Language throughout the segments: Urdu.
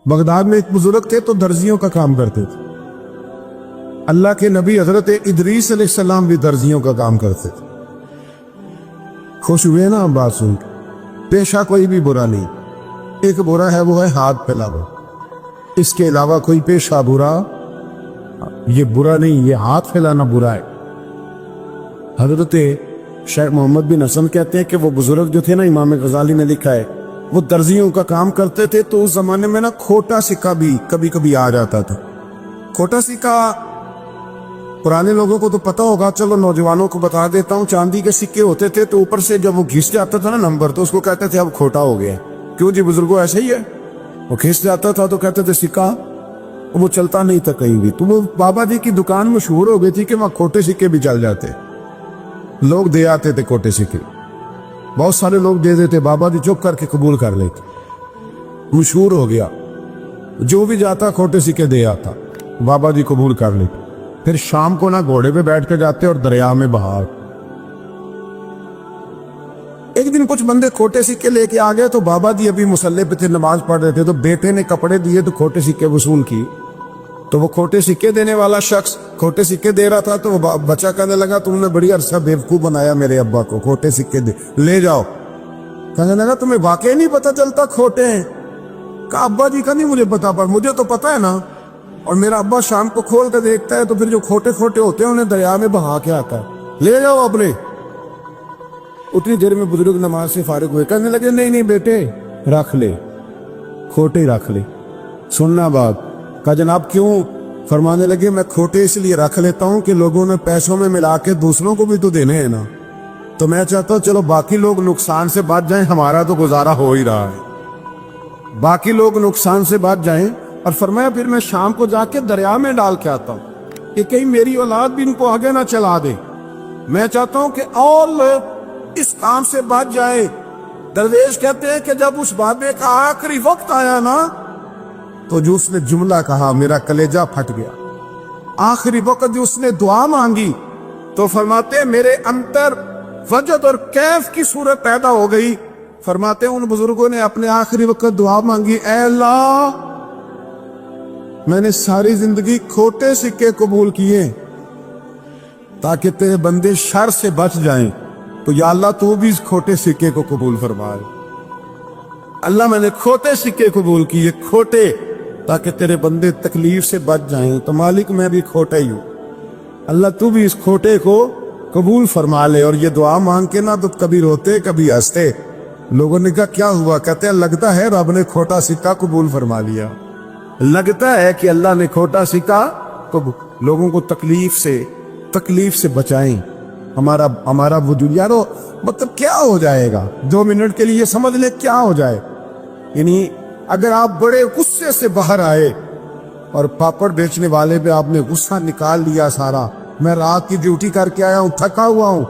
بغداد میں ایک بزرگ تھے تو درزیوں کا کام کرتے تھے. اللہ کے نبی حضرت ادریس علیہ السلام بھی درزیوں کا کام کرتے تھے. خوش ہوئے نا ہم بات سن کے. پیشہ کوئی بھی برا نہیں, ایک برا ہے وہ ہے ہاتھ پھیلانا. اس کے علاوہ کوئی پیشہ برا یہ برا نہیں, یہ ہاتھ پھیلانا برا ہے. حضرت شیخ محمد بن حسن کہتے ہیں کہ وہ بزرگ جو تھے نا, امام غزالی نے لکھا ہے, وہ درزیوں کا کام کرتے تھے تو اس زمانے میں نا کھوٹا سکہ بھی کبھی کبھی آ جاتا تھا. کھوٹا سکہ پرانے لوگوں کو تو پتہ ہوگا, چلو نوجوانوں کو بتا دیتا ہوں. چاندی کے سکے ہوتے تھے تو اوپر سے جب وہ گھس جاتا تھا نا نمبر, تو اس کو کہتے تھے اب کھوٹا ہو گیا. کیوں جی بزرگوں ایسے ہی ہے, وہ گھس جاتا تھا تو کہتے تھے سکہ, وہ چلتا نہیں تھا کہیں بھی. تو وہ بابا جی کی دکان مشہور ہو گئی تھی کہ وہاں کھوٹے سکے بھی چل جاتے, لوگ دے آتے تھے کھوٹے سکے. بہت سارے لوگ دے دیتے, بابا جی چپ کر کے قبول کر لیتے. مشہور ہو گیا, جو بھی جاتا کھوٹے سکے دے آتا, بابا جی قبول کر لیتے. پھر شام کو نا گھوڑے پہ بیٹھ کے جاتے اور دریا میں بہا. ایک دن کچھ بندے کھوٹے سکے لے کے آ گئے تو بابا جی ابھی مصلے پہ تھے, نماز پڑھ رہے تھے. تو بیٹے نے کپڑے دیے تو کھوٹے سکے وصول کی. تو وہ کھوٹے سکے دینے والا شخص کھوٹے سکے دے رہا تھا, تو وہ بچہ کہنے لگا تم نے بڑی عرصہ بیوقوف بنایا میرے ابا کو, کھوٹے سکے دے لے جاؤ. کہنے لگا تمہیں واقعی نہیں پتا چلتا کھوٹے ہیں؟ کہا ابا جی کا نہیں مجھے پتا, پر مجھے تو پتا ہے نا. اور میرا ابا شام کو کھول کے دیکھتا ہے تو پھر جو کھوٹے کھوٹے ہوتے ہیں انہیں دریا میں بہا کے آتا ہے, لے جاؤ اپنے. اتنی دیر میں بزرگ نماز سے فارغ ہوئے, کہنے لگے نہیں نہیں بیٹے رکھ لے, کھوٹے رکھ لے. سننا بات. کہا جناب کیوں؟ فرمانے لگے میں کھوٹے اس لیے رکھ لیتا ہوں کہ لوگوں نے پیسوں میں ملا کے دوسروں کو بھی تو دینے ہیں نا, تو میں چاہتا ہوں چلو باقی لوگ نقصان سے بچ جائیں, ہمارا تو گزارا ہو ہی رہا ہے, باقی لوگ نقصان سے بچ جائیں. اور فرمایا پھر میں شام کو جا کے دریا میں ڈال کے آتا ہوں کہ کہیں میری اولاد بھی ان کو آگے نہ چلا دے. میں چاہتا ہوں کہ اور لوگ اس کام سے بچ جائے. درویش کہتے ہیں کہ جب اس بابے کا آخری وقت آیا نا, تو جو اس نے جملہ کہا میرا کلیجہ پھٹ گیا. آخری وقت جو اس نے دعا مانگی تو فرماتے ہیں میرے اندر وجد اور کیف کی صورت پیدا ہو گئی. فرماتے ہیں ان بزرگوں نے اپنے آخری وقت دعا مانگی, اے اللہ میں نے ساری زندگی کھوٹے سکے قبول کیے تاکہ تیرے بندے شر سے بچ جائیں, تو یا اللہ تو بھی اس کھوٹے سکے کو قبول فرمائے. اللہ میں نے کھوٹے سکے قبول کیے, کھوٹے, تاکہ تیرے بندے تکلیف سے بچ جائیں. تو مالک میں بھی کھوٹا ہی ہوں, اللہ تو بھی اس کھوٹے کو قبول فرما لے. اور یہ دعا مانگ کے نا تو کبھی روتے کبھی ہنستے. لوگوں نے کہا کیا ہوا؟ کہتے ہیں لگتا ہے رب نے کھوٹا سکہ قبول فرما لیا, لگتا ہے کہ اللہ نے کھوٹا سکہ لوگوں کو تکلیف سے بچائیں. ہمارا وجود یارو مطلب کیا ہو جائے گا 2 منٹ کے لیے سمجھ لے کیا ہو جائے. یعنی اگر آپ بڑے غصے سے باہر آئے اور پاپڑ بیچنے والے پہ آپ نے غصہ نکال لیا سارا, میں رات کی ڈیوٹی کر کے آیا ہوں, تھکا ہوا ہوں,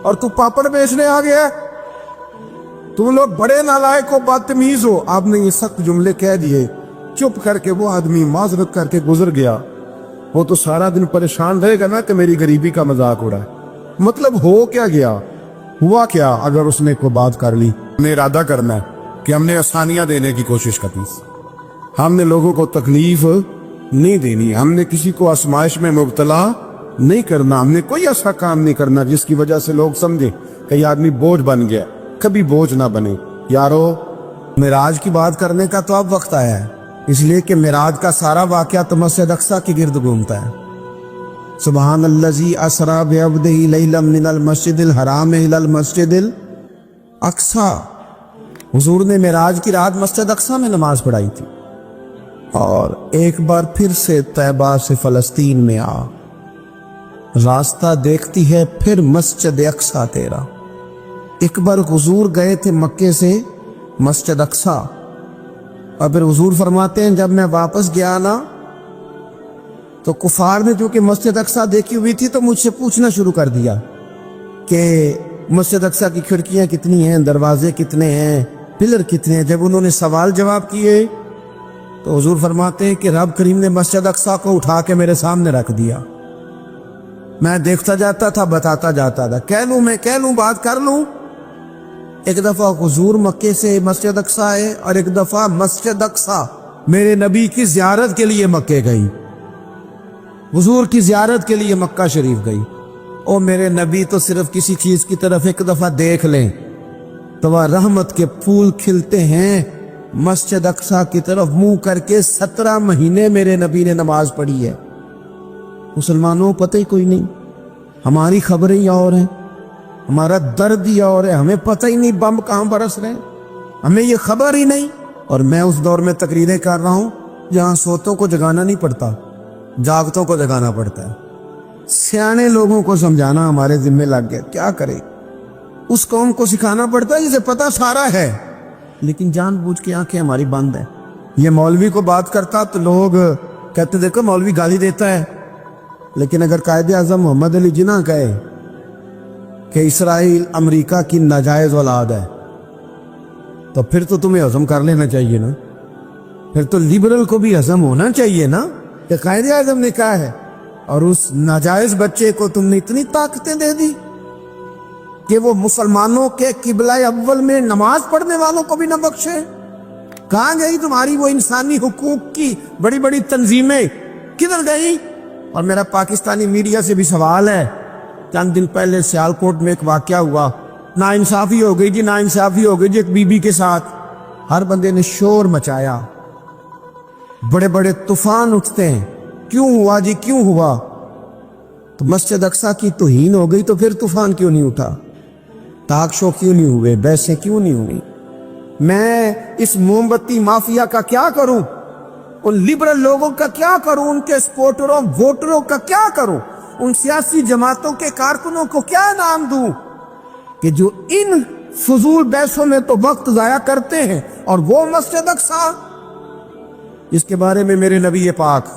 اور تو پاپڑ بیچنے آ گیا, تم لوگ بڑے نالائق ہو, بدتمیز ہو. آپ نے یہ سخت جملے کہہ دیے, چپ کر کے وہ آدمی معذرت کر کے گزر گیا. وہ تو سارا دن پریشان رہے گا نا کہ میری غریبی کا مذاق اڑا ہے. مطلب ہو کیا گیا, ہوا کیا اگر اس نے کوئی بات کر لی. ہم نے ارادہ کرنا ہے کہ ہم نے آسانیاں دینے کی کوشش کرنی, ہم نے لوگوں کو تکلیف نہیں دینی, ہم نے کسی کو آزمائش میں مبتلا نہیں کرنا, ہم نے کوئی ایسا کام نہیں کرنا جس کی وجہ سے لوگ سمجھیں کہ یہ آدمی بوجھ بن گیا. کبھی بوجھ نہ بنے. یارو معراج کی بات کرنے کا تو اب وقت آیا ہے, اس لیے کہ معراج کا سارا واقعہ تو مسجد اقصی کی گرد گھومتا ہے. سبحان الذی اسری بعبدہ لیلا من المسجد الحرام الی المسجد الاقصی. حضور نے معراج کی رات مسجد اقصی میں نماز پڑھائی تھی, اور ایک بار پھر سے طیبہ سے فلسطین میں آ, راستہ دیکھتی ہے پھر مسجد اقصی تیرا. ایک بار حضور گئے تھے مکے سے مسجد اقصی, اور پھر حضور فرماتے ہیں جب میں واپس گیا نا تو کفار نے جو کہ مسجد اقصی دیکھی ہوئی تھی تو مجھ سے پوچھنا شروع کر دیا کہ مسجد اقصی کی کھڑکیاں کتنی ہیں, دروازے کتنے ہیں, پلر کتنے ہیں. جب انہوں نے سوال جواب کیے تو حضور فرماتے ہیں کہ رب کریم نے مسجد اقصی کو اٹھا کے میرے سامنے رکھ دیا. میں دیکھتا جاتا تھا, بتاتا جاتا تھا, کہہ لوں بات کر لوں. ایک دفعہ حضور مکے سے مسجد اقصی آئے اور ایک دفعہ مسجد اقصی میرے نبی کی زیارت کے لیے مکے گئی، حضور کی زیارت کے لیے مکہ شریف گئی۔ او میرے نبی تو صرف کسی چیز کی طرف ایک دفعہ دیکھ لیں تو وہ رحمت کے پھول کھلتے ہیں۔ مسجد اقصی کی طرف منہ کر کے 17 مہینے میرے نبی نے نماز پڑھی ہے۔ مسلمانوں پتہ ہی کوئی نہیں، ہماری خبریں ہی اور ہیں، ہمارا درد ہی اور ہے، ہمیں پتہ ہی نہیں بم کہاں برس رہے ہیں، ہمیں یہ خبر ہی نہیں۔ اور میں اس دور میں تقریریں کر رہا ہوں جہاں سوتوں کو جگانا نہیں پڑتا، جاگتوں کو جگانا پڑتا ہے۔ سیانے لوگوں کو سمجھانا ہمارے ذمہ لگ گیا، کیا کرے؟ اس قوم کو سکھانا پڑتا ہے جسے پتہ سارا ہے، لیکن جان بوجھ کے آنکھیں ہماری بند ہیں۔ یہ مولوی کو بات کرتا تو لوگ کہتے دیکھو مولوی گالی دیتا ہے، لیکن اگر قائد اعظم محمد علی جناح کہے کہ اسرائیل امریکہ کی ناجائز اولاد ہے تو پھر تو تمہیں ہضم کر لینا چاہیے نا، پھر تو لیبرل کو بھی ہضم ہونا چاہیے نا کہ قائد اعظم نے کہا ہے، اور اس ناجائز بچے کو تم نے اتنی طاقتیں دے دی کہ وہ مسلمانوں کے قبلہ اول میں نماز پڑھنے والوں کو بھی نہ بخشے۔ کہاں گئی تمہاری وہ انسانی حقوق کی بڑی بڑی تنظیمیں، کدھر گئی؟ اور میرا پاکستانی میڈیا سے بھی سوال ہے، چند دن پہلے سیالکوٹ میں ایک واقعہ ہوا، ناانصافی ہو گئی جی، ناانصافی ہو گئی جی ایک بی بی کے ساتھ۔ ہر بندے نے شور مچایا، بڑے بڑے طوفان اٹھتے ہیں، کیوں ہوا جی کیوں ہوا؟ تو مسجد اقصی کی توہین ہو گئی تو پھر طوفان کیوں نہیں اٹھا؟ ٹاک شو کیوں نہیں ہوئے؟ بحثیں کیوں نہیں ہوئی؟ میں اس موم بتی مافیا کا کیا کروں؟ ان لبرل لوگوں کا کیا کروں؟ ان کے سپورٹروں ووٹروں کا کیا کروں؟ ان سیاسی جماعتوں کے کارکنوں کو کیا انعام دوں کہ جو ان فضول بحثوں میں تو وقت ضائع کرتے ہیں، اور وہ مسجد اقصی جس کے بارے میں میرے نبی پاک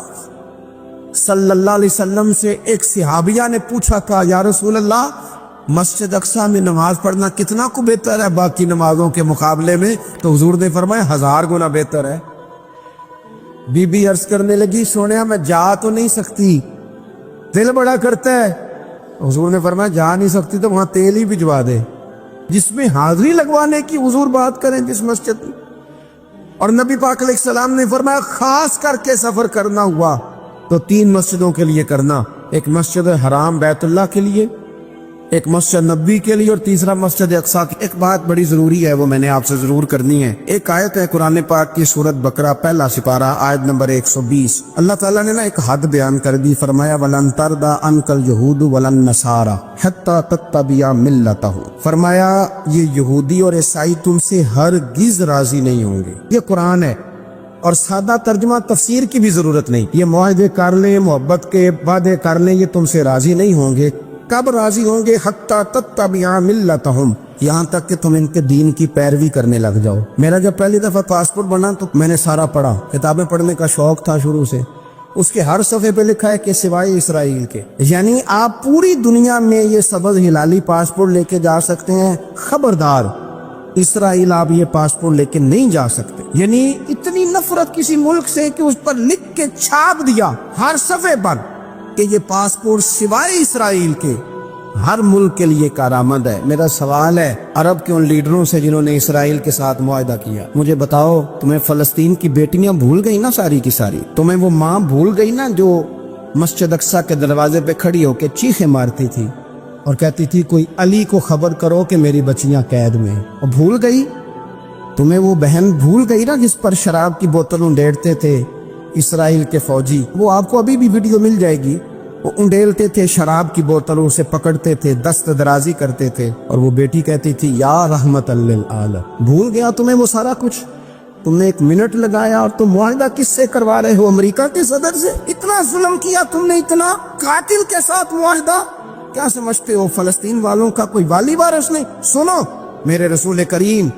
صلی اللہ علیہ وسلم سے ایک صحابیہ نے پوچھا تھا، یا رسول اللہ مسجد اقصی میں نماز پڑھنا کتنا کو بہتر ہے باقی نمازوں کے مقابلے میں؟ تو حضور نے فرمایا 1000 گنا بہتر ہے۔ بی بی عرض کرنے لگی، سونیا میں جا تو نہیں سکتی، دل بڑا کرتا ہے۔ حضور نے فرمایا جا نہیں سکتی تو وہاں تیل ہی بھجوا دے، جس میں حاضری لگوانے کی حضور بات کریں جس مسجد میں۔ اور نبی پاک علیہ السلام نے فرمایا خاص کر کے سفر کرنا ہوا تو 3 مسجدوں کے لیے کرنا، ایک مسجد حرام بیت اللہ کے لیے، ایک مسجد نبی کے لیے، اور تیسرا مسجد اقصی کی۔ ایک بات بڑی ضروری ہے، وہ میں نے آپ سے ضرور کرنی ہے۔ ایک آیت ہے قرآن پاک کی سورۃ بقرہ پہلا سپارہ آیت نمبر 120۔ اللہ تعالیٰ نے ایک حد بیان کر دی، فرمایا وَلَن تَرْضَىٰ عَنْكَ الْيَهُودُ وَلَا النَّصَارَىٰ حَتَّىٰ تَتَّبِعَ مِلَّتَهُمْ۔ فرمایا یہ یہودی اور عیسائی تم سے ہرگز راضی نہیں ہوں گے۔ یہ قرآن ہے، اور سادہ ترجمہ تفسیر کی بھی ضرورت نہیں۔ یہ معاہدے کر لیں، محبت کے وعدے کر لیں، یہ تم سے راضی نہیں ہوں گے۔ کب راضی ہوں گے؟ حتی تتبع ملتہم، یہاں تک کہ تم ان کے دین کی پیروی کرنے لگ جاؤ۔ میرا جب پہلی دفعہ پاسپورٹ بنا تو میں نے سارا پڑھا، کتابیں پڑھنے کا شوق تھا شروع سے۔ اس کے ہر صفحے پہ لکھا ہے کہ سوائے اسرائیل کے، یعنی آپ پوری دنیا میں یہ سبز ہلالی پاسپورٹ لے کے جا سکتے ہیں، خبردار اسرائیل آپ یہ پاسپورٹ لے کے نہیں جا سکتے۔ یعنی اتنی نفرت کسی ملک سے کہ اس پر لکھ کے چھاپ دیا ہر صفحے پر کہ یہ پاسپورٹ سوائے اسرائیل کے ہر ملک کے لیے کارآمد ہے۔ میرا سوال ہے عرب کے ان لیڈروں سے جنہوں نے اسرائیل کے ساتھ معاہدہ کیا، مجھے بتاؤ تمہیں فلسطین کی بیٹیاں بھول گئی نا ساری کی ساری؟ تمہیں وہ ماں بھول گئی نا جو مسجد اقصی کے دروازے پہ کھڑی ہو کے چیخیں مارتی تھی اور کہتی تھی کوئی علی کو خبر کرو کہ میری بچیاں قید میں ہیں؟ اور بھول گئی؟ تمہیں وہ بہن بھول گئی نا جس پر شراب کی بوتل انڈیڑتے تھے اسرائیل کے فوجی؟ وہ آپ کو ابھی بھی ویڈیو مل جائے گی، وہ انڈیلتے تھے شراب کی بوتلوں سے، پکڑتے تھے، دست درازی کرتے تھے، اور وہ بیٹی کہتی تھی یا رحمت للعالم۔ بھول گیا تمہیں وہ سارا کچھ؟ تم نے 1 منٹ لگایا اور تم معاہدہ کس سے کروا رہے ہو؟ امریکہ کے صدر سے؟ اتنا ظلم کیا تم نے، اتنا قاتل کے ساتھ معاہدہ؟ کیا سمجھتے ہو فلسطین والوں کا کوئی والی وارث نہیں؟ سنو، میرے رسول کریم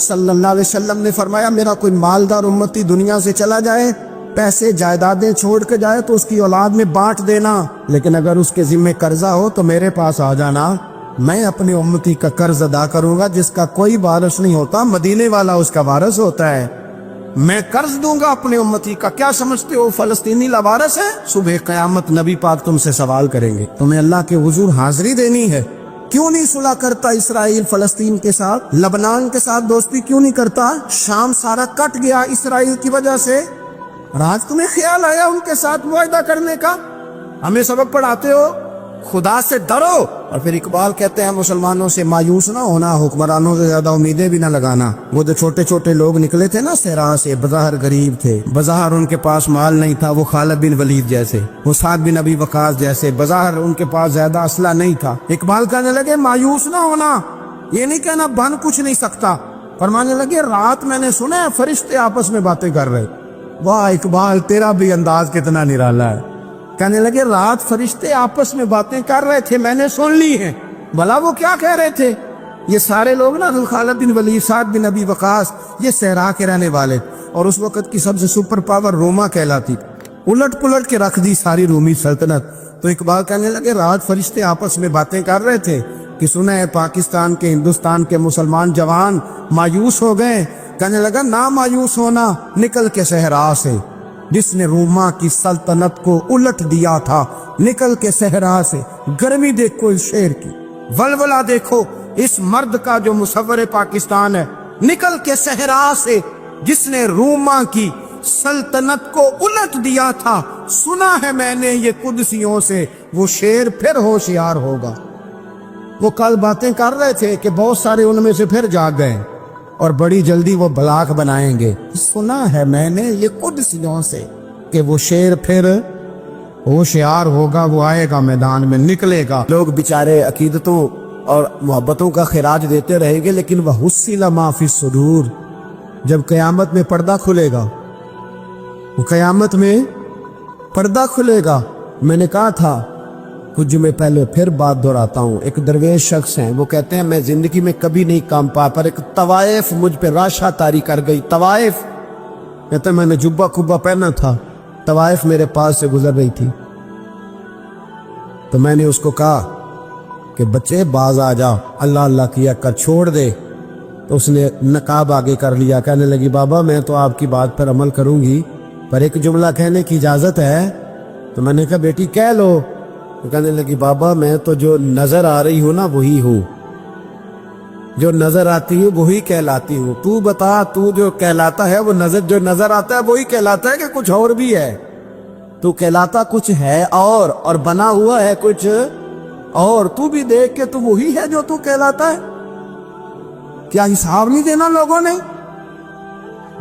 صلی اللہ علیہ وسلم نے فرمایا میرا کوئی مالدار امتی دنیا سے چلا جائے، پیسے جائیدادیں چھوڑ کے جائے تو اس کی اولاد میں بانٹ دینا، لیکن اگر اس کے ذمہ قرضہ ہو تو میرے پاس آ جانا، میں اپنے امتی کا قرض ادا کروں گا۔ جس کا کوئی وارث نہیں ہوتا، مدینے والا اس کا وارث ہوتا ہے، میں قرض دوں گا اپنے امتی کا۔ کیا سمجھتے ہو فلسطینی لاوارث ہے؟ صبح قیامت نبی پاک تم سے سوال کریں گے، تمہیں اللہ کے حضور حاضری دینی ہے۔ کیوں نہیں صلح کرتا اسرائیل فلسطین کے ساتھ؟ لبنان کے ساتھ دوستی کیوں نہیں کرتا؟ شام سارا کٹ گیا اسرائیل کی وجہ سے۔ رات تمہیں خیال آیا ان کے ساتھ معاہدہ کرنے کا؟ ہمیں سبق پڑھاتے ہو خدا سے ڈرو۔ اور پھر اقبال کہتے ہیں مسلمانوں سے مایوس نہ ہونا، حکمرانوں سے زیادہ امیدیں بھی نہ لگانا۔ وہ جو چھوٹے چھوٹے لوگ نکلے تھے نا صحرا سے، بظاہر غریب تھے، بظاہر ان کے پاس مال نہیں تھا، وہ خالد بن ولید جیسے، وہ سعد بن ابی وقاص جیسے، بظاہر ان کے پاس زیادہ اسلحہ نہیں تھا۔ اقبال کہنے لگے مایوس نہ ہونا، یہ نہیں کہنا بن کچھ نہیں سکتا۔ فرمانے لگے رات میں نے سنا ہے فرشتے آپس میں باتیں کر رہے۔ واہ اقبال، تیرا بھی انداز کتنا نرالا ہے۔ کہنے لگے رات فرشتے آپس میں باتیں کر رہے تھے، میں نے سن لی ہیں۔ بھلا وہ کیا کہہ رہے تھے؟ یہ سارے لوگ نا خالد بن ولید، سعد بن ابی وقاص، یہ صحرا کے رہنے والے، اور اس وقت کی سب سے سپر پاور روما کہلاتی، الٹ پلٹ کے رکھ دی ساری رومی سلطنت۔ تو اقبال کہنے لگے رات فرشتے آپس میں باتیں کر رہے تھے کہ سنا ہے پاکستان کے، ہندوستان کے مسلمان جوان مایوس ہو گئے۔ کہنے لگا نہ مایوس ہونا، نکل کے صحرا سے، جس نے روما کی سلطنت کو الٹ دیا تھا، نکل کے صحرا سے۔ گرمی دیکھو اس شعر کی، ولولہ دیکھو اس مرد کا جو مصور پاکستان ہے، نکل کے صحرا سے جس نے روما کی سلطنت کو الٹ دیا تھا، سنا ہے میں نے یہ قدسیوں سے، وہ شعر پھر ہوشیار ہوگا۔ وہ کل باتیں کر رہے تھے کہ بہت سارے ان میں سے پھر جاگ گئے اور بڑی جلدی وہ بلاک بنائیں گے۔ سنا ہے میں نے یہ قدسیوں سے کہ وہ شعر پھر ہوشیار ہوگا، وہ آئے گا میدان میں، نکلے گا۔ لوگ بیچارے عقیدتوں اور محبتوں کا خراج دیتے رہیں گے، لیکن وہ حصل ما فی الصدور، جب قیامت میں پردہ کھلے گا، وہ قیامت میں پردہ کھلے گا۔ میں نے کہا تھا کچھ جمعے پہلے، پھر بات دہراتا ہوں، ایک درویش شخص ہیں، وہ کہتے ہیں میں زندگی میں کبھی نہیں کام پا، پر ایک طوائف مجھ پہ راشا طاری کر گئی۔ طوائف کہتے ہیں میں نے جبہ کبہ پہنا تھا، طوائف میرے پاس سے گزر رہی تھی، تو میں نے اس کو کہا کہ بچے باز آ جا، اللہ اللہ کیا کر، چھوڑ دے۔ تو اس نے نقاب آگے کر لیا، کہنے لگی بابا میں تو آپ کی بات پر عمل کروں گی، پر ایک جملہ کہنے کی اجازت ہے؟ تو میں نے کہا بیٹی کہہ لو۔ تو کہنے لگی بابا میں تو جو نظر آ رہی ہوں نا وہی ہوں، جو نظر آتی ہوں وہی کہلاتی ہوں، تو بتا تو جو کہلاتا ہے وہ جو نظر آتا ہے وہی کہلاتا ہے کہ کچھ اور بھی ہے؟ تو کہلاتا کچھ ہے اور بنا ہوا ہے کچھ اور، تو بھی دیکھ کے تو وہی ہے جو تو کہلاتا ہے۔ کیا حساب نہیں دینا لوگوں نے؟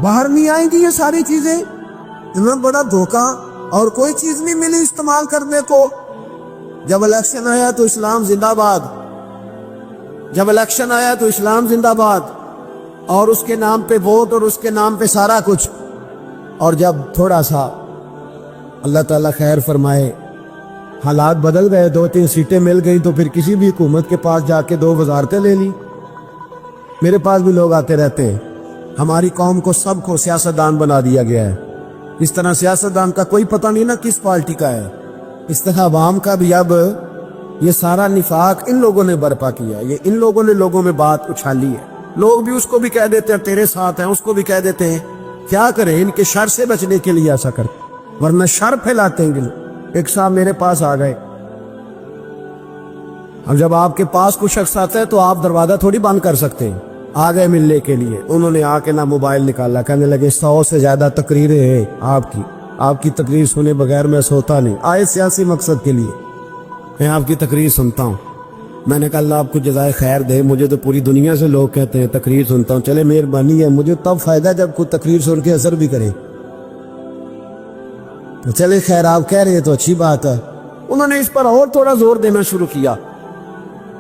باہر نہیں آئیں گی یہ ساری چیزیں؟ اتنا بڑا دھوکہ، اور کوئی چیز نہیں ملی استعمال کرنے کو۔ جب الیکشن آیا تو اسلام زندہ باد، جب الیکشن آیا تو اسلام زندہ باد، اور اس کے نام پہ ووٹ اور اس کے نام پہ سارا کچھ۔ اور جب تھوڑا سا اللہ تعالیٰ خیر فرمائے حالات بدل گئے، 2-3 سیٹیں مل گئی، تو پھر کسی بھی حکومت کے پاس جا کے 2 وزارتیں لے لی۔ میرے پاس بھی لوگ آتے رہتے ہیں، ہماری قوم کو سب کو سیاستدان بنا دیا گیا ہے۔ اس طرح سیاستدان کا کوئی پتہ نہیں نا کس پارٹی کا ہے، اس طرح عوام کا بھی اب یہ سارا نفاق ان لوگوں نے برپا کیا، یہ ان لوگوں نے لوگوں میں بات اچھالی ہے۔ لوگ بھی اس کو بھی کہہ دیتے ہیں تیرے ساتھ ہیں، اس کو بھی کہہ دیتے ہیں۔ کیا کریں ان کے شر سے بچنے کے لیے ایسا کرتے، ورنہ شر پھیلاتے ہیں لوگ۔ ایک صاحب میرے پاس آ گئے، اب جب آپ کے پاس کوئی شخص آتا ہے تو آپ دروازہ تھوڑی بند کر سکتے ہیں۔ آ گئے ملنے کے لیے، انہوں نے آ کے نہ موبائل نکالا، کہنے لگے 100 سے زیادہ تقریریں ہیں آپ کی تقریر سنے بغیر میں سوتا نہیں، آئے سیاسی مقصد کے لیے، میں آپ کی تقریر سنتا ہوں۔ میں نے کہا اللہ آپ کو جزائے خیر دے، مجھے تو پوری دنیا سے لوگ کہتے ہیں تقریر سنتا ہوں، چلے مہربانی ہے، مجھے تب فائدہ جب کوئی تقریر سن کے اثر بھی کرے، تو چلے خیر آپ کہہ رہے ہیں تو اچھی بات ہے۔ انہوں نے اس پر اور تھوڑا زور دینا شروع کیا،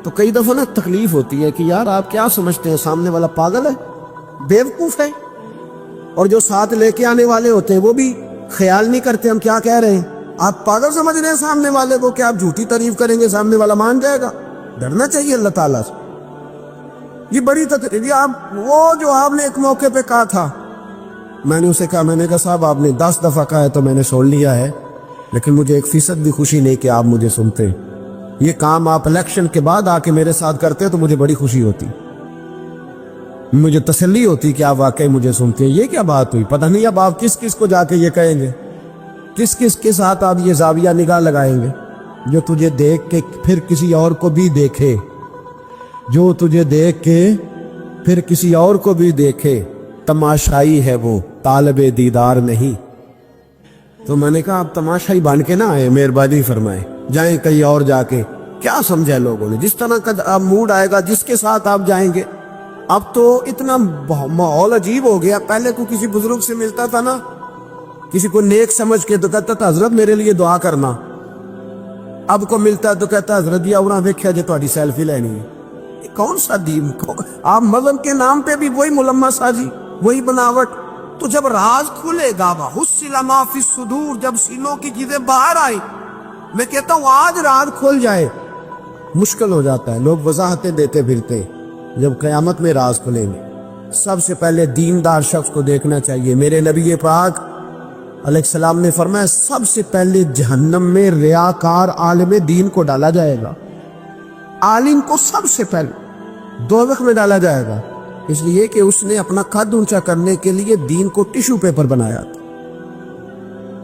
تو کئی دفعہ نا تکلیف ہوتی ہے کہ یار آپ کیا سمجھتے ہیں سامنے والا پاگل ہے، بیوقوف ہے، اور جو ساتھ لے کے آنے والے ہوتے ہیں وہ بھی خیال نہیں کرتے ہم کیا کہہ رہے ہیں۔ آپ پاگل سمجھ رہے ہیں سامنے والے کو کہ آپ جھوٹی تعریف کریں گے سامنے والا مان جائے گا؟ ڈرنا چاہیے اللہ تعالیٰ سے۔ یہ بڑی تقریر، وہ جو آپ نے ایک موقع پہ کہا تھا، میں نے اسے کہا، میں نے کہا صاحب آپ نے 10 دفعہ کہا ہے تو میں نے سن لیا ہے، لیکن مجھے 1% بھی خوشی نہیں کہ آپ مجھے سنتے۔ یہ کام آپ الیکشن کے بعد آ کے میرے ساتھ کرتے تو مجھے بڑی خوشی ہوتی، مجھے تسلی ہوتی کہ آپ واقعی مجھے سنتے ہیں۔ یہ کیا بات ہوئی؟ پتہ نہیں اب آپ کس کس کو جا کے یہ کہیں گے، کس کس کے ساتھ آپ یہ زاویہ نگاہ لگائیں گے، جو تجھے دیکھ کے پھر کسی اور کو بھی دیکھے، جو تجھے دیکھ کے پھر کسی اور کو بھی دیکھے۔ تماشائی ہے وہ، طالب دیدار نہیں۔ تو میں نے کہا آپ تماشائی بن کے نہ آئے، مہربانی فرمائے، جائیں کہیں اور جا کے۔ کیا سمجھا لوگوں نے؟ جس طرح کا موڈ آئے گا، جس کے ساتھ آپ جائیں گے۔ اب تو اتنا ماحول عجیب ہو گیا، پہلے کو کسی بزرگ سے ملتا تھا نا، کسی کو نیک سمجھ کے تو کہتا تھا حضرت میرے لیے دعا کرنا، اب کو ملتا تو کہتا حضرت جی اونا دیکھا جی تہاڈی سیلفی لینی ہے۔ یہ کون سا دین؟ آپ مذہب کے نام پہ بھی وہی ملمہ سازی، وہی بناوٹ۔ تو جب راز کھلے گا، وَحُصِّلَ مَا فِي الصُّدُورِ، جب سینوں کی چیزیں باہر آئیں، میں کہتا ہوں آج راز کھل جائے، مشکل ہو جاتا ہے، لوگ وضاحتیں دیتے پھرتے۔ جب قیامت میں راز کھلیں گے، سب سے پہلے دیندار شخص کو دیکھنا چاہیے۔ میرے نبی پاک علیہ السلام نے فرمایا سب سے پہلے جہنم میں ریاکار عالم دین کو ڈالا جائے گا، عالم کو سب سے پہلے دوزخ میں ڈالا جائے گا، اس لیے کہ اس نے اپنا قد اونچا کرنے کے لیے دین کو ٹیشو پیپر بنایا تھا۔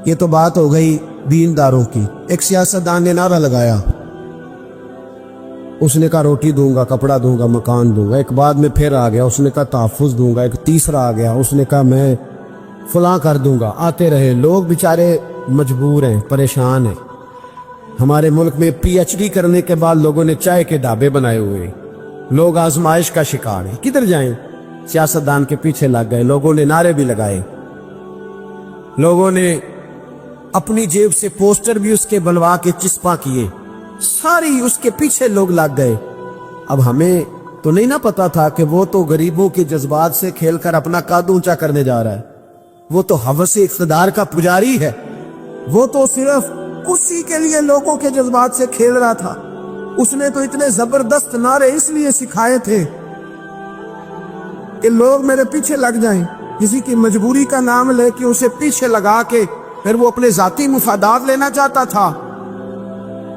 یہ تو بات ہو گئی دینداروں کی۔ ایک سیاستدان نے نعرہ لگایا، اس نے کہا روٹی دوں گا، کپڑا دوں گا، مکان دوں گا۔ ایک بعد میں پھر آ گیا، اس نے کہا تحفظ دوں گا۔ ایک تیسرا آ گیا، اس نے کہا میں فلاں کر دوں گا۔ آتے رہے لوگ، بیچارے مجبور ہیں، پریشان ہیں۔ ہمارے ملک میں پی ایچ ڈی کرنے کے بعد لوگوں نے چائے کے ڈھابے بنائے ہوئے ہیں، لوگ آزمائش کا شکار ہیں۔ کدھر جائیں؟ سیاستدان کے پیچھے لگ گئے، لوگوں نے نعرے بھی لگائے، لوگوں نے اپنی جیب سے پوسٹر بھی اس کے بلوا کے چسپاں کیے، ساری اس کے پیچھے لوگ لگ گئے۔ اب ہمیں تو نہیں نہ پتا تھا کہ وہ تو غریبوں کے جذبات سے کھیل کر اپنا قد اونچا کرنے جا رہا ہے، وہ تو ہوس اقتدار کا پجاری ہے، وہ تو صرف اسی کے لیے لوگوں کے جذبات سے کھیل رہا تھا۔ اس نے تو اتنے زبردست نعرے اس لیے سکھائے تھے کہ لوگ میرے پیچھے لگ جائیں، کسی کی مجبوری کا نام لے کے اسے پیچھے لگا کے پھر وہ اپنے ذاتی مفادات لینا چاہتا تھا۔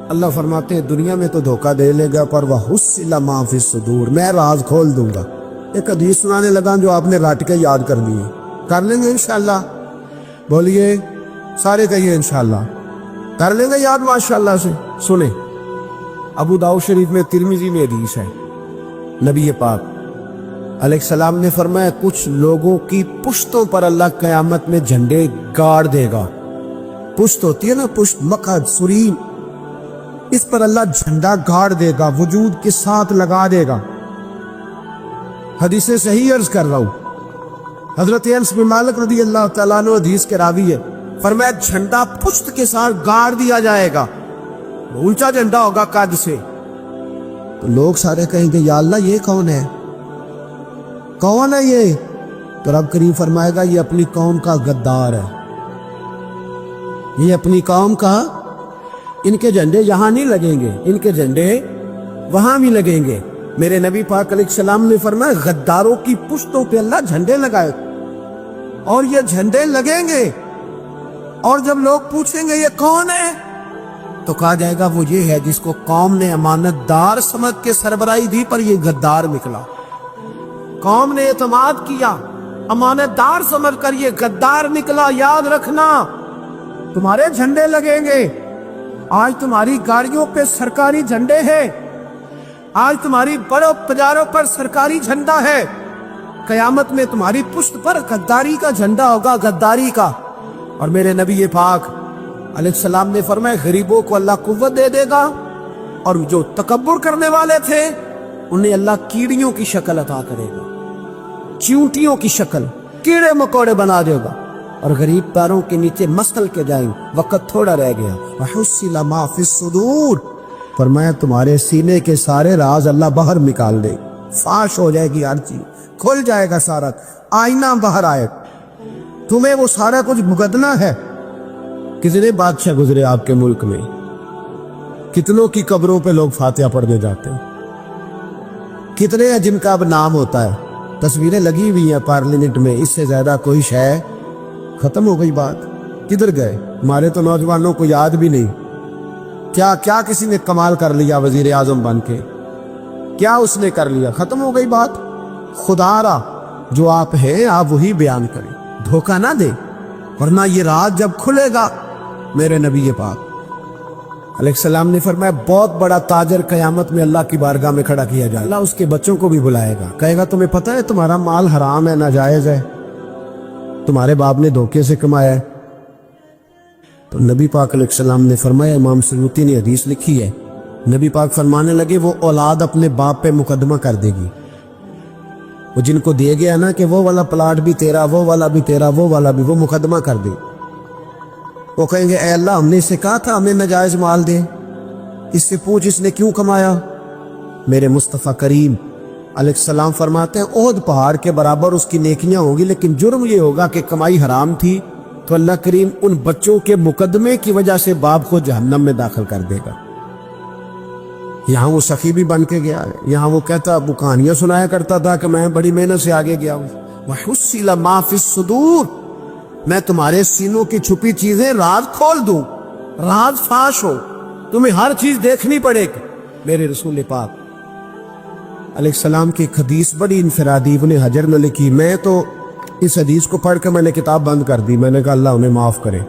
اللہ فرماتے ہیں دنیا میں تو دھوکہ دے لے گا، پر وَحُصِّلَ مَا فِي الصُّدُورِ، میں راز کھول دوں گا۔ ایک حدیث سنانے لگا جو آپ نے رٹ کے یاد کرنی ہے، کر لیں گے انشاءاللہ؟ بولیے، سارے کہیے انشاءاللہ کر لیں گے یاد ماشاءاللہ سے۔ سنیں، ابو داؤد شریف میں، ترمذی میں حدیث ہے، نبی پاک علیہ السلام نے فرمایا کچھ لوگوں کی پشتوں پر اللہ قیامت میں جھنڈے گاڑ دے گا۔ پشت ہوتی ہے نا، پشت، مقعد، سرین، اس پر اللہ جھنڈا گاڑ دے گا، وجود کے ساتھ لگا دے گا۔ حدیث صحیح عرض کر رہا ہوں، حضرت انس بن مالک رضی اللہ تعالیٰ عنہ حدیث کے راوی ہے، فرمایا جھنڈا پشت کے ساتھ گاڑ دیا جائے گا، اونچا جھنڈا ہوگا قد سے۔ تو لوگ سارے کہیں گے یا اللہ یہ کون ہے، کون ہے یہ؟ تو رب کریم فرمائے گا یہ اپنی قوم کا غدار ہے، یہ اپنی قوم کا، ان کے جھنڈے یہاں نہیں لگیں گے، ان کے جھنڈے وہاں بھی لگیں گے۔ میرے نبی پاک علیہ السلام نے فرمایا غداروں کی پشتوں پہ اللہ جھنڈے لگائے، اور یہ جھنڈے لگیں گے، اور جب لوگ پوچھیں گے یہ کون ہے تو کہا جائے گا وہ یہ ہے جس کو قوم نے امانت دار سمجھ کے سربراہی دی، پر یہ غدار نکلا۔ قوم نے اعتماد کیا، امانت دار سمجھ کر یہ غدار نکلا۔ یاد رکھنا تمہارے جھنڈے لگیں گے، آج تمہاری گاڑیوں پہ سرکاری جھنڈے ہیں، آج تمہاری بڑوں بازاروں پر سرکاری جھنڈا ہے، قیامت میں تمہاری پشت پر غداری کا جھنڈا ہوگا، غداری کا۔ اور میرے نبی پاک علیہ السلام نے فرمایا غریبوں کو اللہ قوت دے دے گا، اور جو تکبر کرنے والے تھے انہیں اللہ کیڑیوں کی شکل عطا کرے گا، چیونٹیوں کی شکل، کیڑے مکوڑے بنا دے گا، اور غریب پیروں کے نیچے مسل کے جائیں۔ وقت تھوڑا رہ گیا، وَحُصِّلَ مَا فِي الصُّدُورِ، فرمایا تمہارے سینے کے سارے راز اللہ باہر نکال دے، فاش ہو جائے گی، ہر چیز کھل جائے گا، سارا آئینہ باہر آئے، تمہیں وہ سارا کچھ بھگتنا ہے۔ کتنے بادشاہ گزرے آپ کے ملک میں، کتنوں کی قبروں پہ لوگ فاتحہ پڑھنے جاتے ہیں، کتنے ہیں جن کا اب نام ہوتا ہے، تصویریں لگی ہوئی ہیں پارلیمنٹ میں، اس سے زیادہ کوئی شے؟ ختم ہو گئی بات، کدھر گئے ہمارے تو نوجوانوں کو یاد بھی نہیں۔ کیا کسی نے کمال کر لیا وزیر اعظم بن کے؟ کیا اس نے کر لیا؟ ختم ہو گئی بات۔ خدا را جو آپ ہیں آپ وہی بیان کریں، دھوکہ نہ دیں، ورنہ یہ رات جب کھلے گا، میرے نبی پاک علیہ السلام نے فرمایا بہت بڑا تاجر قیامت میں اللہ کی بارگاہ میں کھڑا کیا جائے، اللہ اس کے بچوں کو بھی بلائے گا، کہے گا تمہیں پتہ ہے تمہارا مال حرام ہے، ناجائز ہے، تمہارے باپ نے دھوکے سے کمایا ہے، تو نبی پاک علیہ السلام نے فرمایا، امام سیوطی نے حدیث لکھی ہے، نبی پاک فرمانے لگے وہ اولاد اپنے باپ پہ مقدمہ کر دے گی، وہ جن کو دیا گیا نا کہ وہ والا پلاٹ بھی تیرا، وہ والا بھی تیرا، وہ والا بھی، وہ مقدمہ کر دے. وہ کہیں گے اے اللہ ہم نے اسے کہا تھا ہمیں ناجائز مال دے، اس سے پوچھ اس نے کیوں کمایا. میرے مصطفیٰ کریم علیہ السلام فرماتے ہیں احد پہاڑ کے برابر اس کی نیکیاں ہوں گی، لیکن جرم یہ ہوگا کہ کمائی حرام تھی، تو اللہ کریم ان بچوں کے مقدمے کی وجہ سے باپ کو جہنم میں داخل کر دے گا. یہاں وہ سخی بھی بن کے گیا ہے، یہاں وہ کہتا وہ کہانیاں سنایا کرتا تھا کہ میں بڑی محنت سے آگے گیا ہوں. وَحُصِّلَ مَا فِي الصُّدُورِ، میں تمہارے سینوں کی چھپی چیزیں راز کھول دوں، راز فاش ہو، تمہیں ہر چیز دیکھنی پڑے گی. میرے رسول پاک علیہ السلام کی ایک حدیث بڑی انفرادی ابن حجر نے لکھی، میں تو اس حدیث کو پڑھ کے میں نے کتاب بند کر دی. میں نے کہا اللہ انہیں معاف کرے.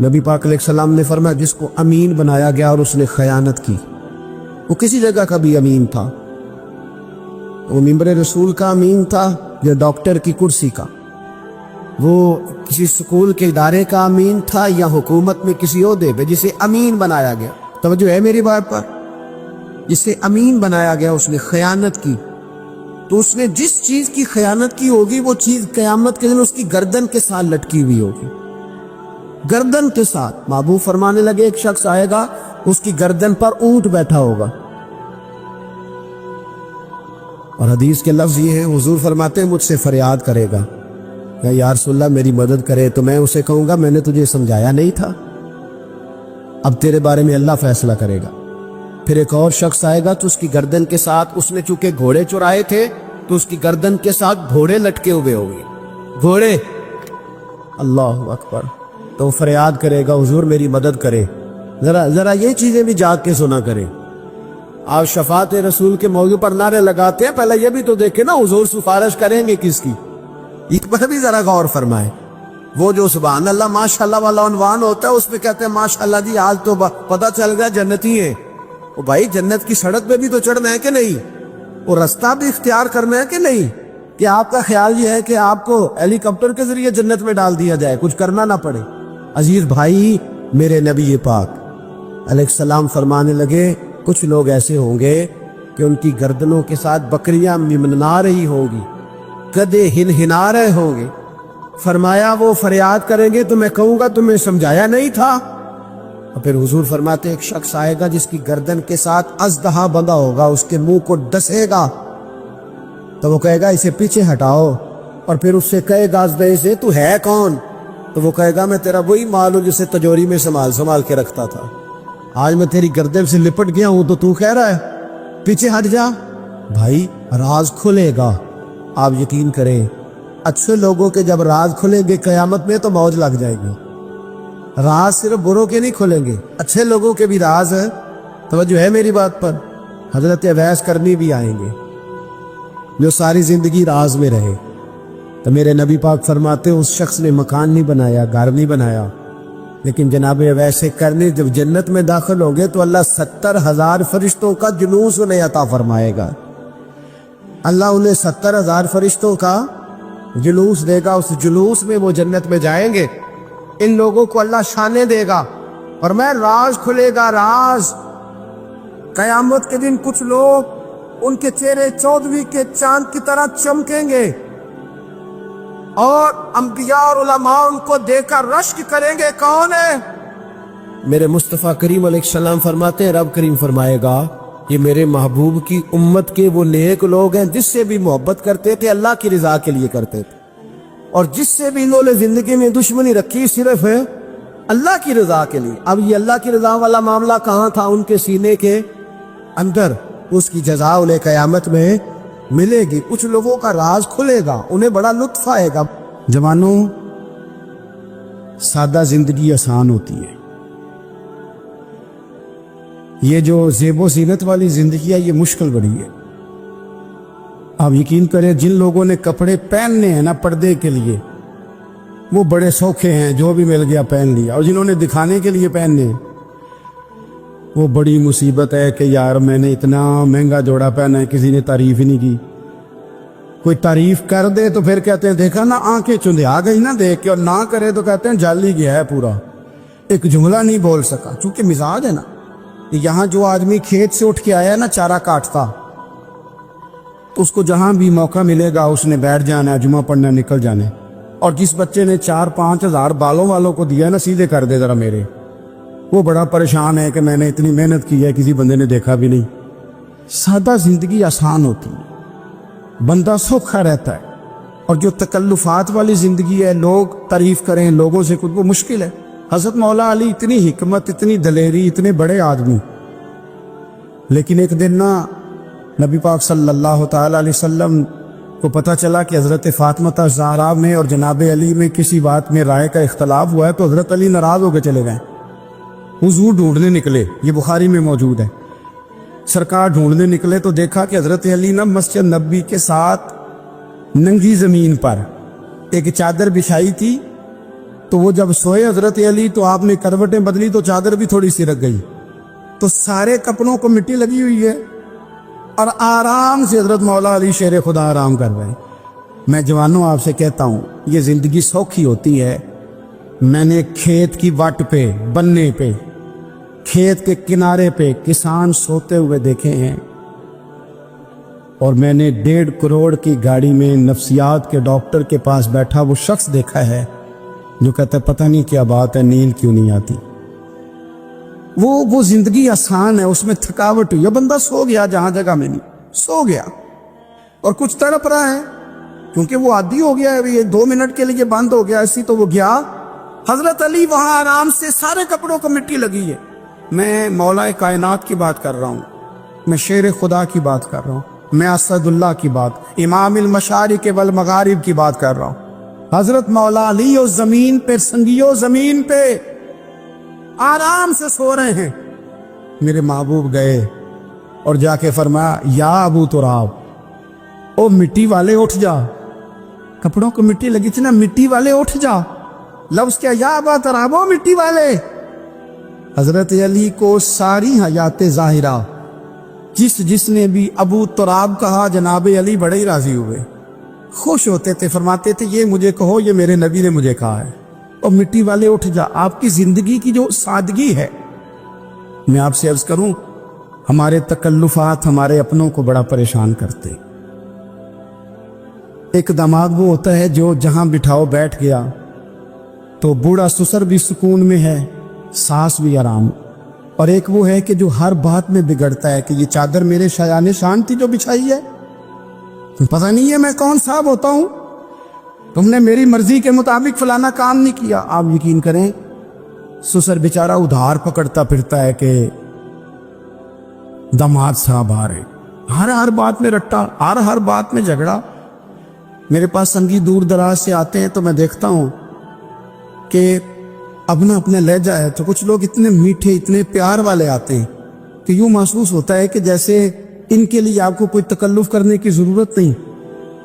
نبی پاک علیہ السلام نے فرمایا جس کو امین بنایا گیا اور اس نے خیانت کی، وہ کسی جگہ کا بھی امین تھا، وہ ممبر رسول کا امین تھا یا ڈاکٹر کی کرسی کا، وہ کسی سکول کے ادارے کا امین تھا یا حکومت میں کسی عہدے پہ جسے امین بنایا گیا. توجہ ہے میری بات پر؟ جسے امین بنایا گیا اس نے خیانت کی، تو اس نے جس چیز کی خیانت کی ہوگی وہ چیز قیامت کے دن اس کی گردن کے ساتھ لٹکی ہوئی ہوگی، گردن کے ساتھ. محبوب فرمانے لگے ایک شخص آئے گا اس کی گردن پر اونٹ بیٹھا ہوگا، اور حدیث کے لفظ یہ ہے حضور فرماتے ہیں مجھ سے فریاد کرے گا کہ یا رسول اللہ میری مدد کرے، تو میں اسے کہوں گا میں نے تجھے سمجھایا نہیں تھا، اب تیرے بارے میں اللہ فیصلہ کرے گا. پھر ایک اور شخص آئے گا تو اس کی گردن کے ساتھ، اس نے چونکہ گھوڑے چرائے تھے تو اس کی گردن کے ساتھ گھوڑے لٹکے ہوئے ہوں گے، گھوڑے. اللہ اکبر. تو وہ فریاد کرے گا حضور میری مدد کرے. ذرا یہ چیزیں بھی جاگ کے سنا کریں. آپ شفاعت رسول کے موضوع پر نعرے لگاتے ہیں، پہلے یہ بھی تو دیکھیں نا حضور سفارش کریں گے کس کی، اس پر بھی ذرا غور فرمائیں. وہ جو سبحان اللہ ماشاءاللہ والا عنوان ہوتا ہے اس پہ کہتے ہیں ماشاءاللہ جی آج تو پتہ چل گیا جنتی ہیں. وہ بھائی جنت کی سڑک پہ بھی تو چڑھنا ہے کہ نہیں، وہ رستہ بھی اختیار کرنا ہے کہ نہیں، کہ آپ کا خیال یہ ہے کہ آپ کو ہیلی کاپٹر کے ذریعے جنت میں ڈال دیا جائے، کچھ کرنا نہ پڑے. عزیز بھائی میرے نبی پاک علیہ السلام فرمانے لگے کچھ لوگ ایسے ہوں گے کہ ان کی گردنوں کے ساتھ بکریاں ممنا رہی ہوں گی، گدھے ہنہنا رہے ہوں گے. فرمایا وہ فریاد کریں گے تو میں کہوں گا تمہیں سمجھایا نہیں تھا. اور پھر حضور فرماتے ایک شخص آئے گا جس کی گردن کے ساتھ اژدہا بندھا ہوگا، اس کے منہ کو ڈسے گا، تو وہ کہے گا اسے پیچھے ہٹاؤ، اور پھر اس سے کہے گا اژدہے سے تو ہے کون؟ تو وہ کہے گا میں تیرا وہی مال ہوں جسے تجوری میں سنبھال کے رکھتا تھا، آج میں تیری گردن سے لپٹ گیا ہوں تو کہہ رہا ہے پیچھے ہٹ جا. بھائی راز کھلے گا، آپ یقین کریں اچھے لوگوں کے جب راز کھلیں گے قیامت میں تو موج لگ جائے گی. راز صرف بروں کے نہیں کھلیں گے، اچھے لوگوں کے بھی راز ہے. توجہ ہے میری بات پر؟ حضرت اویس کرنی بھی آئیں گے جو ساری زندگی راز میں رہے. تو میرے نبی پاک فرماتے اس شخص نے مکان نہیں بنایا، گھر نہیں بنایا، لیکن جناب اویس کرنی جب جنت میں داخل ہوں گے تو اللہ 70,000 فرشتوں کا جلوس انہیں عطا فرمائے گا. اللہ انہیں 70,000 فرشتوں کا جلوس دے گا. اس جلوس میں وہ جنت میں جائیں گے، ان لوگوں کو اللہ شانے دے گا اور میں راز کھلے گا. راز قیامت کے دن کچھ لوگ ان کے چہرے 14ویں کے چاند کی طرح چمکیں گے اور انبیاء اور علماء ان کو دیکھ کر رشک کریں گے کون ہے؟ میرے مصطفیٰ کریم علیہ السلام فرماتے ہیں رب کریم فرمائے گا یہ میرے محبوب کی امت کے وہ نیک لوگ ہیں جس سے بھی محبت کرتے تھے اللہ کی رضا کے لیے کرتے تھے، اور جس سے بھی انہوں نے زندگی میں دشمنی رکھی صرف ہے اللہ کی رضا کے لیے. اب یہ اللہ کی رضا والا معاملہ کہاں تھا؟ ان کے سینے کے اندر. اس کی جزا انہیں قیامت میں ملے گی. کچھ لوگوں کا راز کھلے گا، انہیں بڑا لطف آئے گا. جوانوں سادہ زندگی آسان ہوتی ہے، یہ جو زیب و زینت والی زندگی ہے یہ مشکل بڑی ہے. آپ یقین کریں جن لوگوں نے کپڑے پہننے ہیں نا پردے کے لیے وہ بڑے سوکھے ہیں، جو بھی مل گیا پہن لیا، اور جنہوں نے دکھانے کے لیے پہننے ہیں وہ بڑی مصیبت ہے کہ یار میں نے اتنا مہنگا جوڑا پہنا ہے کسی نے تعریف ہی نہیں کی. کوئی تعریف کر دے تو پھر کہتے ہیں دیکھا نا آنکھیں چندھیا گئی نا دیکھ کے، اور نہ کرے تو کہتے ہیں جل ہی گیا ہے پورا. ایک جملہ نہیں بول سکا، چونکہ مزاج ہے نا. یہاں جو آدمی کھیت سے اٹھ کے آیا ہے نا چارہ کاٹتا، تو اس کو جہاں بھی موقع ملے گا اس نے بیٹھ جانا ہے، جمعہ پڑھنا، نکل جانے. اور جس بچے نے 4-5 ہزار بالوں والوں کو دیا نا، سیدھے کر دے ذرا میرے، وہ بڑا پریشان ہے کہ میں نے اتنی محنت کی ہے کسی بندے نے دیکھا بھی نہیں. سادہ زندگی آسان ہوتی ہے، بندہ سوکھا رہتا ہے. اور جو تکلفات والی زندگی ہے، لوگ تعریف کریں، لوگوں سے کچھ، وہ مشکل ہے. حضرت مولا علی اتنی حکمت، اتنی دلیری، اتنے بڑے آدمی، لیکن ایک دن نا نبی پاک صلی اللہ تعالی علیہ وسلم کو پتہ چلا کہ حضرت فاطمہ زہرا میں اور جناب علی میں کسی بات میں رائے کا اختلاف ہوا ہے، تو حضرت علی ناراض ہو کے چلے گئے. حضور ڈھونڈنے نکلے، یہ بخاری میں موجود ہے. سرکار ڈھونڈنے نکلے تو دیکھا کہ حضرت علی نا مسجد نبی کے ساتھ ننگی زمین پر ایک چادر بچھائی تھی. تو وہ جب سوئے حضرت علی تو آپ نے کروٹیں بدلی تو چادر بھی تھوڑی سی رکھ گئی، تو سارے کپڑوں کو مٹی لگی ہوئی ہے اور آرام سے حضرت مولا علی شیر خدا آرام کر رہے ہیں. میں جوانوں آپ سے کہتا ہوں، یہ زندگی سوکھی ہوتی ہے. میں نے کھیت کی وٹ پہ، بننے پہ، کھیت کے کنارے پہ کسان سوتے ہوئے دیکھے ہیں، اور میں نے 1.5 کروڑ کی گاڑی میں نفسیات کے ڈاکٹر کے پاس بیٹھا وہ شخص دیکھا ہے جو کہتا ہے پتہ نہیں کیا بات ہے، نیند کیوں نہیں آتی. وہ زندگی آسان ہے، اس میں تھکاوٹ ہوئی، بندہ سو گیا جہاں جگہ میں نہیں، سو گیا اور کچھ تڑپ رہا ہے کیونکہ وہ عادی ہو گیا ہے، یہ 2 منٹ کے لیے بند ہو گیا ایسی، تو وہ گیا. حضرت علی وہاں آرام سے، سارے کپڑوں کو مٹی لگی ہے. میں مولا کائنات کی بات کر رہا ہوں، میں شیر خدا کی بات کر رہا ہوں، میں اسد اللہ کی بات، امام المشارق والمغارب کی بات کر رہا ہوں. حضرت مولا علی اور زمین پہ، سنگیو زمین پہ آرام سے سو رہے ہیں. میرے محبوب گئے اور جا کے فرمایا، یا ابو تراب، او مٹی والے اٹھ جا، کپڑوں کو مٹی لگی تھی نا، مٹی والے اٹھ جا. لفظ کیا، یا ابا تراب، او مٹی والے. حضرت علی کو ساری حیات ظاہرہ جس نے بھی ابو تراب کہا، جناب علی بڑے ہی راضی ہوئے، خوش ہوتے تھے، فرماتے تھے یہ مجھے کہو، یہ میرے نبی نے مجھے کہا ہے. اور مٹی والے اٹھ جا. آپ کی زندگی کی جو سادگی ہے، میں آپ سے عرض کروں، ہمارے تکلفات ہمارے اپنوں کو بڑا پریشان کرتے. ایک دماغ وہ ہوتا ہے جو جہاں بٹھاؤ بیٹھ گیا، تو بوڑھا سسر بھی سکون میں ہے، سانس بھی آرام. اور ایک وہ ہے کہ جو ہر بات میں بگڑتا ہے کہ یہ چادر میرے شایان شان تھی جو بچھائی ہے، پتہ نہیں ہے میں کون صاحب ہوتا ہوں، تم نے میری مرضی کے مطابق فلانا کام نہیں کیا. آپ یقین کریں، سسر بیچارہ ادھار پکڑتا پھرتا ہے کہ داماد صاحب آ رہے، ہر بات میں رٹا، ہر بات میں جھگڑا. میرے پاس سنگی دور دراز سے آتے ہیں تو میں دیکھتا ہوں کہ اپنا لہجہ ہے، تو کچھ لوگ اتنے میٹھے، اتنے پیار والے آتے ہیں کہ یوں محسوس ہوتا ہے کہ جیسے ان کے لیے آپ کو کوئی تکلف کرنے کی ضرورت نہیں.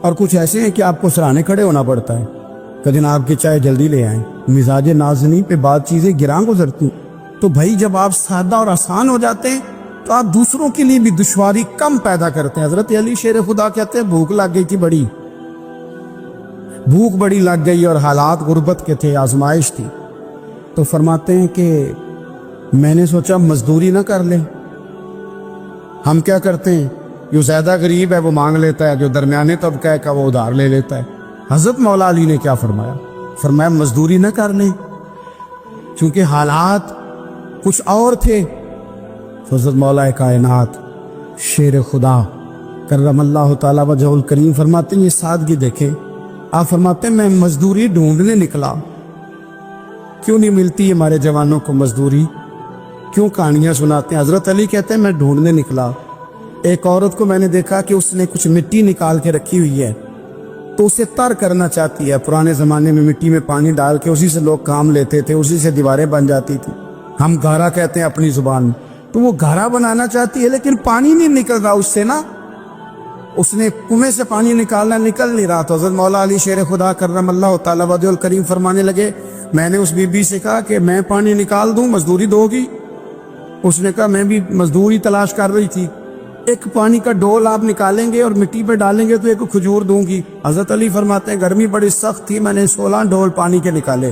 اور کچھ ایسے ہیں کہ آپ کو سرانے کھڑے ہونا پڑتا ہے کہ جناب کی چائے جلدی لے آئیں. مزاج نازنی پہ بات چیزیں گراں گزرتی. تو بھائی جب آپ سادہ اور آسان ہو جاتے ہیں تو آپ دوسروں کے لیے بھی دشواری کم پیدا کرتے ہیں. حضرت علی شیر خدا کہتے ہیں بھوک لگ گئی تھی، بھوک بڑی لگ گئی اور حالات غربت کے تھے، آزمائش تھی. تو فرماتے ہیں کہ میں نے سوچا مزدوری نہ کر لیں. ہم کیا کرتے ہیں، جو زیادہ غریب ہے وہ مانگ لیتا ہے، جو درمیانے طبقہ ہے کا وہ ادھار لے لیتا ہے. حضرت مولا علی نے کیا فرمایا مزدوری نہ کر لیں، چونکہ حالات کچھ اور تھے. حضرت مولا کائنات شیر خدا کرم اللہ تعالی وجہ الکریم فرماتے ہیں، یہ سادگی دیکھیں. آپ فرماتے ہیں میں مزدوری ڈھونڈنے نکلا. کیوں نہیں ملتی ہمارے جوانوں کو مزدوری، کیوں کہانیاں سناتے ہیں. حضرت علی کہتے ہیں میں ڈھونڈنے نکلا. ایک عورت کو میں نے دیکھا کہ اس نے کچھ مٹی نکال کے رکھی ہوئی ہے، تو اسے تر کرنا چاہتی ہے. پرانے زمانے میں مٹی میں پانی ڈال کے اسی سے لوگ کام لیتے تھے، اسی سے دیواریں بن جاتی تھی. ہم گھارا کہتے ہیں اپنی زبان میں. تو وہ گھارا بنانا چاہتی ہے لیکن پانی نہیں نکل رہا اس سے نا. اس نے کنویں سے پانی نکالنا، نکل نہیں رہا. تو حضرت مولا علی شیر خدا کرم اللہ تعالی وجہ الکریم فرمانے لگے، میں نے اس بی بی سے کہا کہ میں پانی نکال دوں، مزدوری دو گی؟ اس نے کہا میں بھی مزدوری تلاش کر رہی تھی. ایک پانی کا ڈول آپ نکالیں گے اور مٹی پہ ڈالیں گے تو ایک کھجور دوں گی. حضرت علی فرماتے ہیں گرمی بڑی سخت تھی، میں نے 16 ڈول پانی کے نکالے.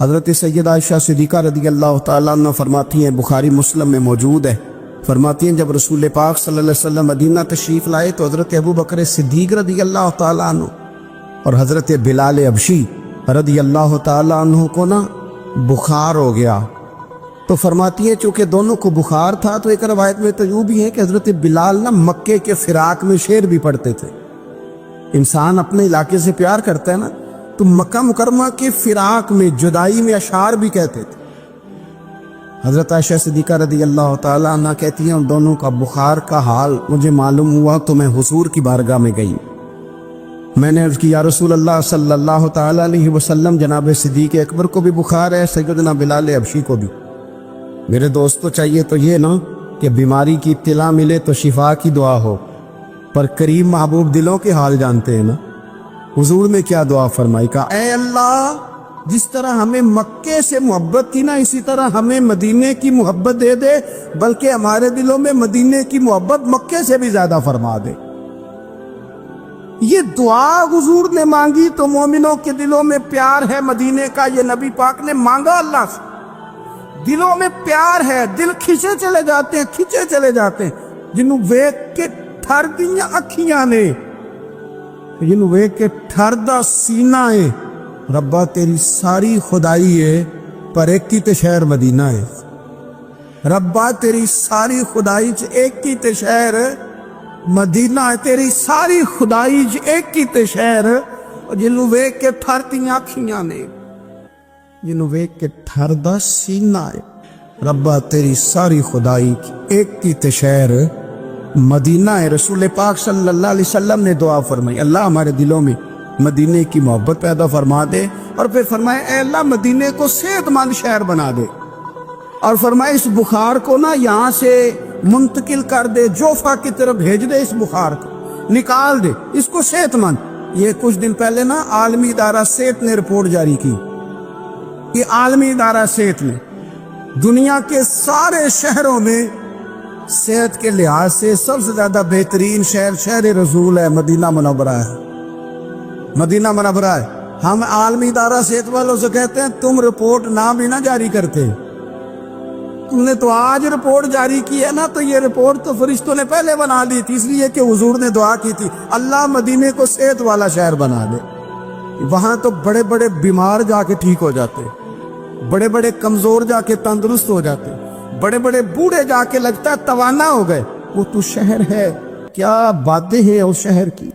حضرت سیدہ عائشہ صدیقہ رضی اللہ تعالیٰ عنہ فرماتی ہیں، بخاری مسلم میں موجود ہے، فرماتی ہیں جب رسول پاک صلی اللہ علیہ وسلم مدینہ تشریف لائے تو حضرت ابو بکر صدیق رضی اللہ تعالیٰ عنہ اور حضرت بلال حبشی رضی اللہ تعالیٰ عنہ کو نا بخار ہو گیا. تو فرماتی ہیں چونکہ دونوں کو بخار تھا تو ایک روایت میں تو یوں بھی ہے کہ حضرت بلال نا مکے کے فراق میں شعر بھی پڑھتے تھے. انسان اپنے علاقے سے پیار کرتا ہے نا تو مکہ مکرمہ کے فراق میں جدائی میں اشعار بھی کہتے تھے. حضرت عائشہ صدیقہ رضی اللہ تعالیٰ عنہ کہتی ہیں ان دونوں کا بخار کا حال مجھے معلوم ہوا تو میں حضور کی بارگاہ میں گئی. میں نے عرض کی یا رسول اللہ صلی اللہ تعالیٰ علیہ وسلم، جناب صدیق اکبر کو بھی بخار ہے، سیدنا بلال حبشی کو بھی. میرے دوستو چاہیے تو یہ نا کہ بیماری کی اطلاع ملے تو شفا کی دعا ہو، پر کریم محبوب دلوں کے حال جانتے ہیں نا. حضور نے کیا دعا فرمائی، کہا اے اللہ جس طرح ہمیں مکے سے محبت تھی نا اسی طرح ہمیں مدینے کی محبت دے دے، بلکہ ہمارے دلوں میں مدینے کی محبت مکے سے بھی زیادہ فرما دے. یہ دعا حضور نے مانگی تو مومنوں کے دلوں میں پیار ہے مدینے کا، یہ نبی پاک نے مانگا اللہ سے. دلوں میں پیار ہے، دل کھچے چلے جاتے ہیں جنہوں ویک کے ٹھر دیاں اکھیاں نے، جنہوں ویک کے ٹھر دا سینہ ہے. ربا تیری ساری خدائی ہے پر ایک کی تے شہر مدینہ ہے. ربا تیری ساری خدائی چ ایک کی تے شہر مدینہ ہے. تیری ساری خدائی چ ایک کی تے شہر جنہوں ویک کے ٹھر دیاں اکھیاں نے، جنہوں ویک کے ٹھر دا سینہ ہے. ربا تیری ساری خدائی ایک کی تے شہر مدینہ ہے. رسول پاک صلی اللہ علیہ وسلم نے دعا فرمائی اللہ ہمارے دلوں میں مدینے کی محبت پیدا فرما دے، اور پھر فرمائے اے اللہ مدینے کو صحت مند شہر بنا دے، اور فرمائے اس بخار کو نا یہاں سے منتقل کر دے، جوفا کی طرف بھیج دے، اس بخار کو نکال دے، اس کو صحت مند. یہ کچھ دن پہلے نا عالمی ادارہ صحت نے رپورٹ جاری کی. یہ عالمی ادارہ صحت نے دنیا کے سارے شہروں میں صحت کے لحاظ سے سب سے زیادہ بہترین شہر رسول ہے، مدینہ منورہ ہے. مدینہ منورہ ہے. ہم عالمی ادارہ صحت والوں سے کہتے ہیں تم رپورٹ نہ بھی نہ جاری کرتے، تم نے تو آج رپورٹ جاری کی ہے نا، تو یہ رپورٹ تو فرشتوں نے پہلے بنا دی تھی، اس لیے کہ حضور نے دعا کی تھی اللہ مدینے کو صحت والا شہر بنا دے. وہاں تو بڑے بڑے بیمار جا کے ٹھیک ہو جاتے، بڑے بڑے کمزور جا کے تندرست ہو جاتے، بڑے بڑے بوڑھے جا کے لگتا ہے توانا ہو گئے. وہ تو شہر ہے، کیا باتیں ہیں اس شہر کی.